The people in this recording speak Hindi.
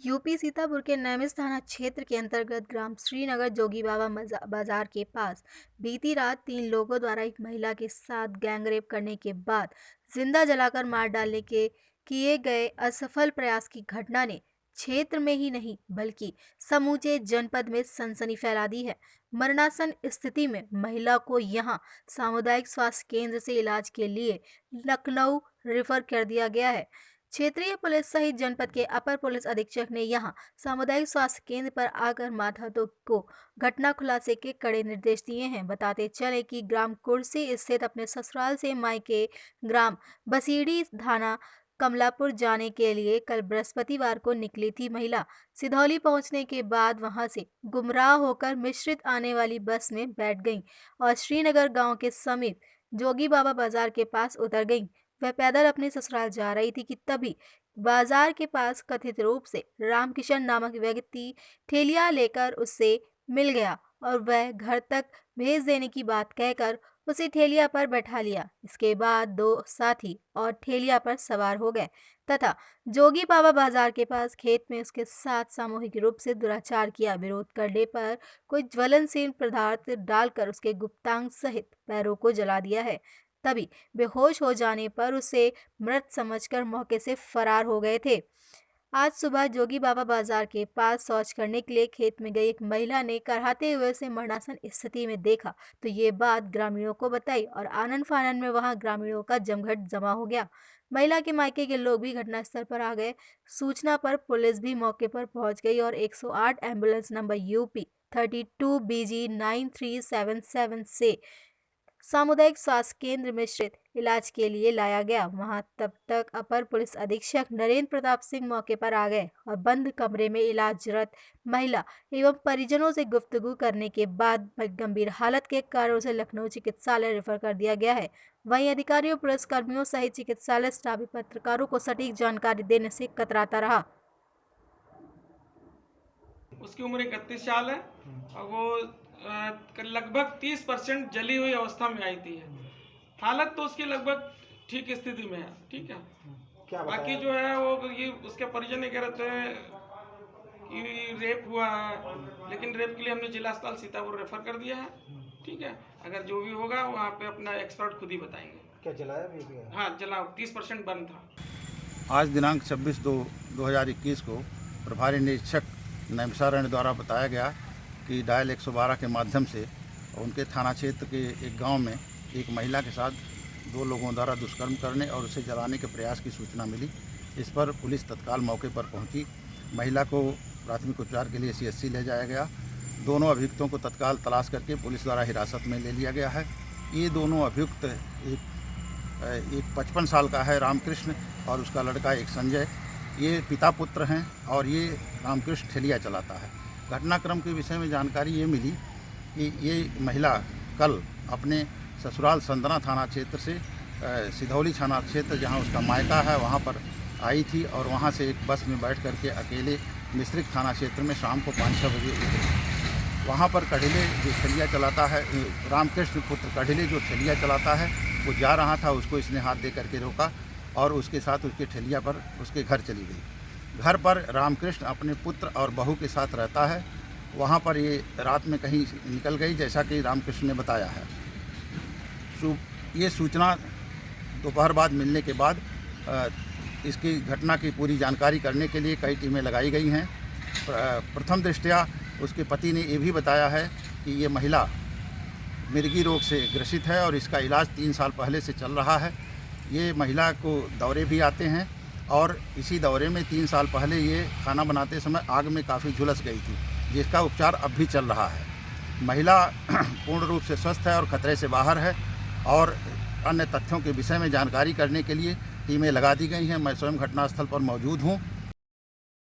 यूपी सीतापुर के नैमिष थाना क्षेत्र के अंतर्गत ग्राम श्रीनगर जोगी बाबा बाजार के पास बीती रात 3 लोगों द्वारा एक महिला के साथ गैंगरेप करने के बाद जिंदा जलाकर मार डालने के किए गए असफल प्रयास की घटना ने क्षेत्र में ही नहीं बल्कि समूचे जनपद में सनसनी फैला दी है। मरणासन स्थिति में महिला को यहां सामुदायिक स्वास्थ्य केंद्र से इलाज के लिए लखनऊ रेफर कर दिया गया है। क्षेत्रीय पुलिस सहित जनपद के अपर पुलिस अधीक्षक ने यहां सामुदायिक स्वास्थ्य केंद्र पर आकर मातहतों को घटना खुलासे के कड़े निर्देश दिए हैं। बताते चले कि ग्राम कुर्सी स्थित अपने ससुराल से मायके ग्राम बसीड़ी थाना कमलापुर जाने के लिए कल बृहस्पतिवार को निकली थी। महिला सिधौली पहुंचने के बाद वहां से गुमराह होकर मिश्रित आने वाली बस में बैठ गई और श्रीनगर गांव के समीप जोगी बाबा बाजार के पास उतर गई। वह पैदल अपने ससुराल जा रही थी कि तभी बाजार के पास कथित रूप से रामकिशन नामक व्यक्ति ठेलिया लेकर उससे मिल गया और वह घर तक भेज देने की बात कहकर उसे ठेलिया पर बैठा लिया। इसके बाद 2 साथी और ठेलिया पर सवार हो गए तथा जोगी बाबा बाजार के पास खेत में उसके साथ सामूहिक रूप से दुराचार किया। विरोध करने पर कोई ज्वलनशील पदार्थ डालकर उसके गुप्तांग सहित पैरों को जला दिया है। तभी बेहोश हो जाने पर उसे मृत समझकर मौके से फरार हो गए थे। आज सुबह जोगी बाबा बाजार के पास शौच करने के लिए खेत में गई एक महिला ने कराहते हुए उसे मरणासन स्थिति में देखा तो ये बात ग्रामीणों को बताई और आनन फानन में वहां ग्रामीणों का जमघट जमा हो गया। महिला के मायके के लोग भी घटनास्थल पर आ गए। सूचना पर पुलिस भी मौके पर पहुंच गई और 108 एम्बुलेंस नंबर यूपी 32 BG 9377 से सामुदायिक स्वास्थ्य केंद्र में स्थित इलाज के लिए लाया गया। वहां तब तक अपर पुलिस अधीक्षक नरेंद्र प्रताप सिंह मौके पर आ गए और बंद कमरे में इलाजरत महिला एवं परिजनों से गुफ्तगू करने के बाद गंभीर हालत के कारण उसे लखनऊ चिकित्सालय रेफर कर दिया गया है। वहीं अधिकारियों पुलिस कर्मियों सहित चिकित्सालय स्टाफ भी पत्रकारों को सटीक जानकारी देने से कतराता रहा। उसकी उम्र 31 साल है और वो लगभग 30% जली हुई अवस्था में आई थी। हालत तो उसकी लगभग ठीक स्थिति में है। ठीक है, क्या बाकी बताया? जो है वो ये उसके परिजन ये कह रहे थे कि रेप हुआ है, लेकिन रेप के लिए हमने जिला अस्पताल सीतापुर रेफर कर दिया है। ठीक है, अगर जो भी होगा वहाँ पे अपना एक्सपर्ट खुद ही बताएंगे। क्या जलाया भी गया? हाँ, जला 30% बंद था। आज दिनांक 26/2/2021 को प्रभारी निरीक्षक नैमिषारण्य द्वारा बताया गया कि डायल 112 के माध्यम से उनके थाना क्षेत्र के एक गांव में एक महिला के साथ 2 लोगों द्वारा दुष्कर्म करने और उसे जलाने के प्रयास की सूचना मिली। इस पर पुलिस तत्काल मौके पर पहुंची। महिला को प्राथमिक उपचार के लिए CHC ले जाया गया। दोनों अभियुक्तों को तत्काल तलाश करके पुलिस द्वारा हिरासत में ले लिया गया है। ये दोनों अभियुक्त एक 55 साल का है रामकृष्ण और उसका लड़का एक संजय। ये पिता पुत्र हैं और ये रामकृष्ण ठेलिया चलाता है। घटनाक्रम के विषय में जानकारी ये मिली कि ये महिला कल अपने ससुराल संदना थाना क्षेत्र से सिधौली थाना क्षेत्र जहां उसका मायका है वहां पर आई थी और वहां से एक बस में बैठ करके अकेले मिश्रिक थाना क्षेत्र में शाम को 5-6 बजे उतरी। वहां पर कढ़िले जो ठेलिया चलाता है, रामकृष्ण पुत्र कढ़िले जो ठेलिया चलाता है, वो जा रहा था, उसको इसने हाथ दे करके रोका और उसके साथ उसके ठेलिया पर उसके घर चली गई। घर पर रामकृष्ण अपने पुत्र और बहू के साथ रहता है। वहाँ पर ये रात में कहीं निकल गई जैसा कि रामकृष्ण ने बताया है। ये सूचना दोपहर बाद मिलने के बाद इसकी घटना की पूरी जानकारी करने के लिए कई टीमें लगाई गई हैं। प्रथम दृष्टया उसके पति ने ये भी बताया है कि ये महिला मिर्गी रोग से ग्रसित है और इसका इलाज 3 साल पहले से चल रहा है। ये महिला को दौरे भी आते हैं और इसी दौरे में 3 साल पहले ये खाना बनाते समय आग में काफ़ी झुलस गई थी, जिसका उपचार अब भी चल रहा है। महिला पूर्ण रूप से स्वस्थ है और खतरे से बाहर है और अन्य तथ्यों के विषय में जानकारी करने के लिए टीमें लगा दी गई हैं। मैं स्वयं घटनास्थल पर मौजूद हूँ